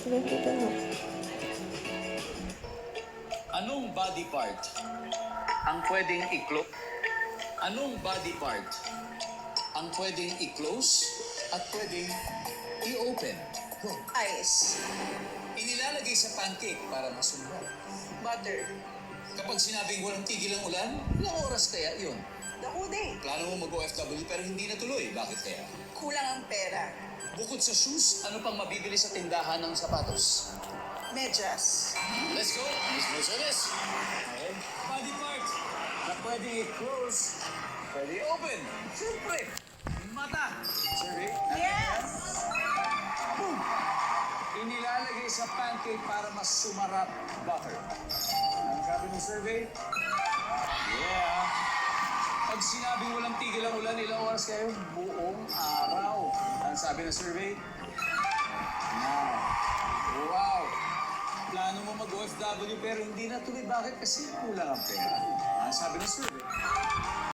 Nakikita mo. Anong body part ang pwedeng i-close? Anong body part ang pwedeng i-close at pwedeng i-open? Ice. Inilalagay sa pancake para masunuran. Butter. Kapag sinabing walang tigil ang ulan, ilang oras kaya yun? The whole day. Plano mo mag-OFW pero hindi natuloy. Bakit kaya? Kulang ang pera. Bukod sa shoes, ano pang mabibili sa tindahan ng sapatos? Medyas. Let's go! Miss Mercedes! Okay. Body part na pwede i-close, pwede i-open. Siyempre, yung mata. Survey? Yes! Boom! Inilalagay sa pancake para mas sumarap butter. Ano sabi ng survey? Yeah! Pag sinabing walang tigil ang ulan, ilang oras kayo? Buong araw. Ano sabi ng survey? Now. Wow! Plano mo mag-OFW pero hindi natuloy. Bakit? Kasi kulang ang pera. Ano sabi ng survey?